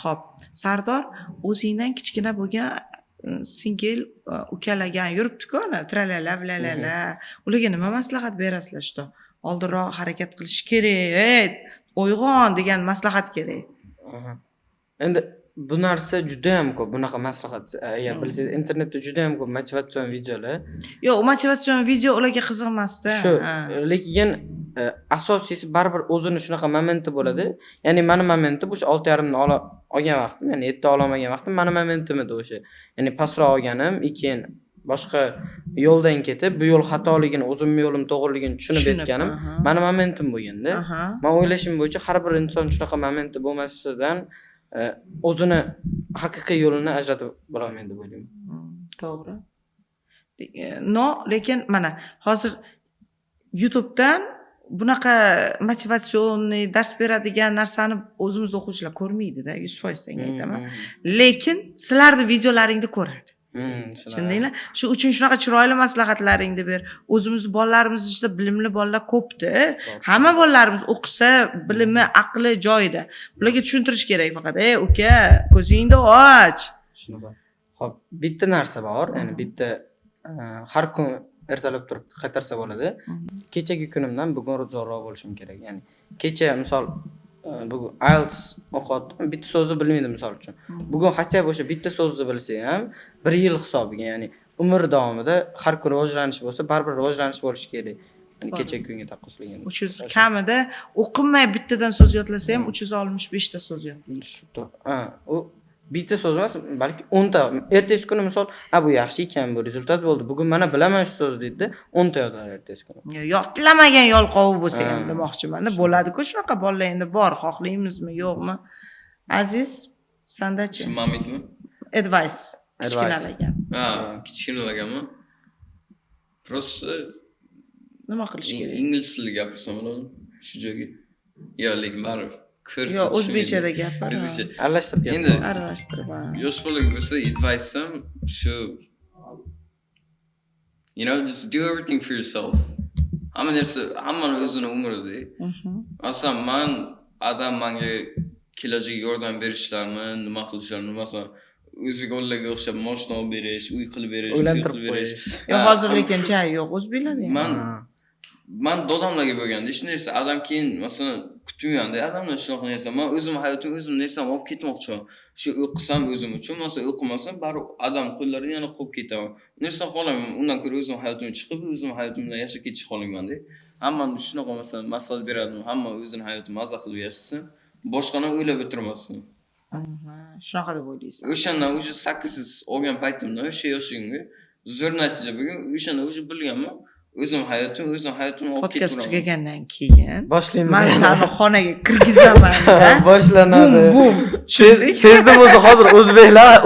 Xo'p, Sardor o'zingdan kichkina bo'lgan singil ukalagan yuribdi-ku, tralala, vlalala. Ularga nima maslahat berasizlar shu? Oldinroq harakat qilish kerak, uyg'on degan maslahat kerak. Endi bu narsa juda ham ko'p. Bunaqa maslahat agar bilsangiz internetda juda ham ko'p motivatsion videolar. Yo'q, motivatsion video ularga qiziqmasdi. Shu, lekin asosiysi baribir o'zini shunaqa momenti bo'ladi. Ya'ni meni momentim o'sha 6,5 ni olgan vaqtim, ya'ni 7 olmagan vaqtim meni momentim edi o'sha. Ya'ni pastroq olganim, keyin boshqa yo'ldan ketib, bu yo'l xatoligini, o'zimning yo'lim to'g'riligini tushunib yetganim meni momentim bo'lganda. Men o'ylashim bo'yicha har bir inson shunaqa momenti bo'lmasidan o'zini haqiqiy yo'lini ajratib bo'lolmaydi deb o'ylayman. To'g'ri. Lekin mana hozir YouTube'dan bunaqa motivatsionniy dars beradigan narsani o'zimizda o'quvchilar ko'rmaydi-da, 100% senga aytaman. Lekin sizlarning videolaringni ko'radi. Tushundinglar? Shu uchun shunaqa chiroyli maslahatlaringni ber. O'zimizning bolalarimiz ichida bilimli bolalar ko'p-da. Hamma bolalarimiz o'qisa, bilimi, aqli joyida. Bularga tushuntirish kerak faqat. Ey, uka, ko'zingni och. Shunaqa. Xo'p, bitta narsa bor, ya'ni bitta har kun ertalab turib qaytarsa bo'ladi. Kechagi kunimdan bugun zo'rroq bo'lishim kerak. Ya'ni kecha misol bugun IELTS o'qiyotdim, bitta so'zni bilmaydim misol uchun. Bugun hachab o'sha bitta so'zni bilsa ham 1 yil hisobiga, ya'ni umr davomida har kun rivojlanish bo'lsa, baribir rivojlanish bo'lishi kerak. Ya'ni kecha kunga taqqoslagan. 300 kamida o'qimay bittadan so'z yodlasa ham 365 ta so'z yodlaydi. U bitta so'z emas, balki 10 ta. Ertasi kuni misol, bu yaxshi ekan, bu rezultat bo'ldi. Bugun mana bilaman shu so'zni deydi, 10 ta yodlar ertasi kuni. Yodlamagan yolqovi bo'lsa ham demoqchiman. Bo'ladi-ku shunaqa bolalar endi bor, xohlaymizmi, yo'qmi? Aziz, sandachi? Tushunmaydimi? Advice. Kichkinalarga. Kichkinalargami? Просто nima qilish kerak? Ingliz tilida gapirsam bo'ladi shu joyga. Yo'q, lekin baribir ko'rsa. Yo'q, o'zbekchada gapir. Aralashtirib Endi aralashtirib. yosh bolaga bo'lsa advice ham shu just do everything for yourself. Hamma narsa, hammani o'zini umrida. Masalan, men adam menga kelajak yordam berishlarini, nima qilishlarini, masalan, o'zbek bolalarga o'xshab mashina olib berish, uy qilib berish, o'ylantirib qo'yish. Yo'q, hozir lekin joy yo'q o'zbeklarda. Men dodamlarga bo'lganda shu narsa adam keyin masalan kutmayman-da, adamlar shunaqa narsa. Men o'zim hayotim, o'zim narsam olib ketmoqchiman. Shu o'qisam o'zim uchun, masalan o'qimasam baribir adam qo'llarini yana qo'yib ketaman. Narsa xohlamayman, undan ko'ra o'zim hayotimni chiqib, o'zim hayotim bilan yashab ketishni xohlayman-da. Hammani shunaqa masalan maslahat beradim, hamma o'zini hayotini mazza qilib yashasin, boshqani o'ylab o'tirmasin. Shunaqa deb o'ylaysiz. O'shandan o'sha 8 olgan paytimda o'sha yoshimga zo'r natija bo'lgan. O'shani o'zi bilganman. O'zim hayotim olib Podcast ketaman. tugagandan keyin Boshlaymiz. men seni xonaga kirgizaman. Boshlanadi. Bum. Sezdim o'zi hozir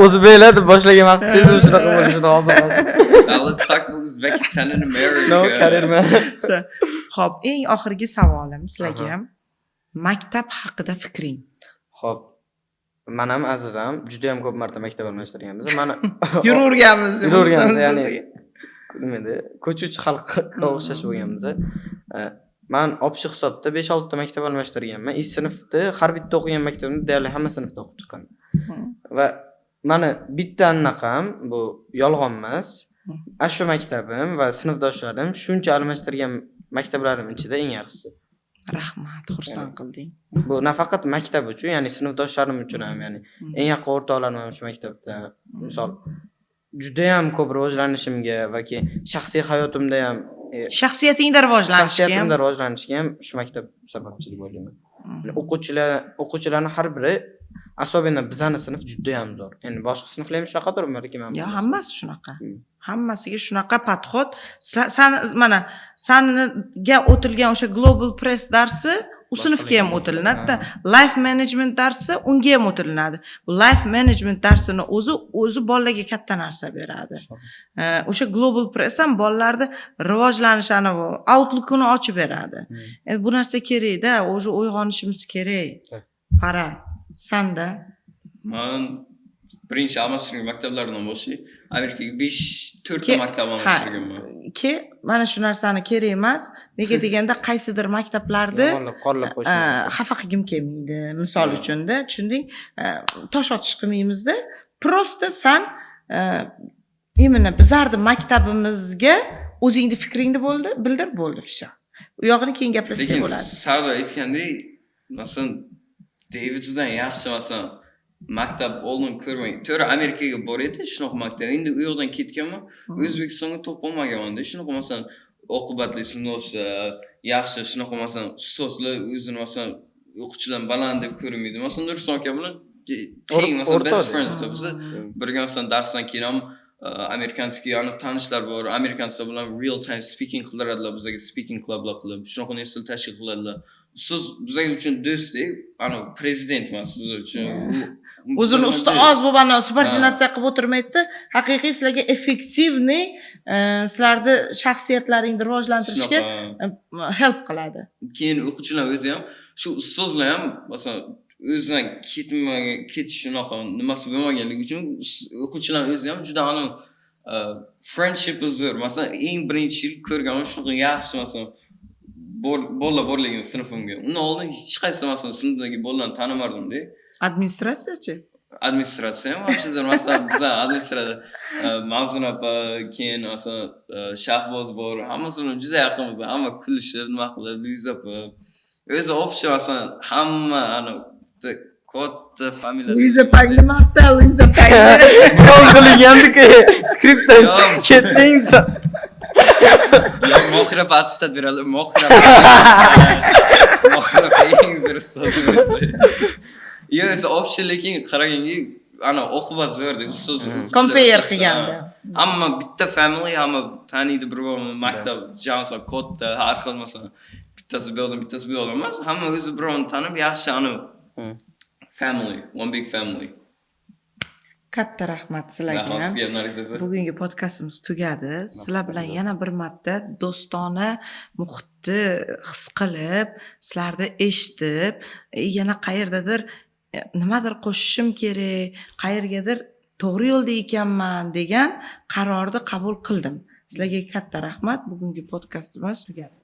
o'zbeklar deb boshlagan vaqt sezdim shunaqa bo'lishini hozir. Now let's talk about Uzbekistan and America. No, career man. Xo'p, eng oxirgi savolim sizlarga ham maktab haqida fikring. Xo'p. Men ham azizam juda ham ko'p marta maktab almashtirganmiz. Mana Yuraverganmiz. yuraverganmiz, ya'ni nima ko'chuvchi xalqqa o'xshash bo'lganmiz. Men opchiq hisobda 5-6 ta maktab almashtirganman. Sinfda har bitta o'qigan maktabimda deyarli hamma sinfda o'qib chiqqan. Va meni bitta anaqam bu yolg'on emas. Shu maktabim va sinfdoshlarim shuncha almashtirgan maktablarim ichida eng yaxshisi. Rahmat, xursand qilding. Bu nafaqat maktab uchun, ya'ni sinfdoshlarim uchun ham, ya'ni eng yaqin o'rtoqlarim ham shu maktabda. Misol juda ham ko'p rivojlanishimga va keyin shaxsiy hayotimda ham Shaxsiyatingda rivojlanishga ham rivojlanishga ham shu maktab sababchilik bo'lgan. O'quvchilarning har biri asobiyan bizani sinf juda ham zo'r. Ya'ni boshqa sinflar ham shunaqadir, balki men. yo, hammasi shunaqa. Hammasiga shunaqa podxod. Mana saniga o'tilgan o'sha Global Press darsi u sinfga ham o'tilinadi-da. Life management darsi unga ham o'tilinadi. Bu life management darsini o'zi bolalarga katta narsa beradi. O'sha Global Press ham bolalarni rivojlanishini, outlook'ini ochib beradi. Bu narsa kerak-da, o'zi uyg'onishimiz kerak. Qara, sanda Men birinchi almashtirgan maktablardan boshlayman. Amerikaga 4 ta maktab almashtirganman. Mana shu narsani kerak emas. Nega deganda qaysidir maktablarda qorlab qo'yishadi. xafa qilgim kelmaydi. Misol uchun-da, tushunding? Tosh otish qilmaymizda. Prosta san imini bizardi maktabimizga o'zingni fikringni bildir bo'ldi fisha. U yog'ini keyin gaplashsak bo'ladi. Sardor aytgandek, masalan, Davidsdan yaxshi masalan maktab oldin ko'rmang. To'g'ri Amerikaga bor edi, shunaqa maktab. Endi u yoqdan ketganman, O'zbekistonga topolmaganman-da. Shunaqa masalan oqibatli sinfdoshlar, yaxshi shunaqa masalan ustozlar o'zini masalan o'quvchilar baland deb ko'rmaydi. Masalan Nurson aka bilan teng masalan best friends biz birga masalan darsdan keyin ham amerikanskiy tanishlar bor. Amerikanlar bilan real time speaking qiladilar, bizga speaking clublar qilib, shunaqa narsalar tashkil qiladilar. Siz bizlar uchun do'stdek, prezident emas biz uchun. O'zini ustoz bo'lgani subordinatsiya qilib o'tirmaydi. Haqiqiy sizlarga effektivniy sizlarni shaxsiyatlaringni rivojlantirishga help qiladi. Keyin o'quvchilar o'zi ham shu ustozlar ham masalan o'zidan ketish shunaqa nimasi bo'lmaganligi uchun o'quvchilar o'zi ham juda friendship zo'r. Masalan eng birinchi yil ko'rganim shunaqa yaxshi masalan bolalar borligini sinfimga. Undan oldin hech qaysi masalan sinfdagi bolalarni tanimardim-da. Administratsiyachi? Administratsiya ham вообще masalan bizlar administratsiya Mavzun opa, keyin masalan Shahboz bor, hammasi bilan juda yaqinmiz. Hamma kulishib, nima qilib, Luiza opa. O'zi общий masalan hamma katta familiya. Luiza Pagli maqta, Luiza Pagli. Gol qilingandik, skriptdan chiqib ketding sen. Mohira patstat beradi, Mohira eng zo'r ustozimiz. Yes, общий lekin qaraganda oqibat zo'rda ustoz Compare qilganda. Hamma bitta family, hamma taniydi bir-birini, maktab jamoasi katta, har xil masalan bittasi bu yoqdan emas, hamma o'zi bir-birini tanib yaxshi family, one big family. Katta rahmat sizlarga. Bugungi podkastimiz tugadi. Sizlar bilan yana bir marta do'stona muhitni his qilib, sizlarni eshitib, yana qayerdadir nimadir qo'shishim kerak, qayergadir to'g'ri yo'lda ekanman degan qarorni qabul qildim. Sizlarga katta rahmat. Bugungi podkastimiz tugadi.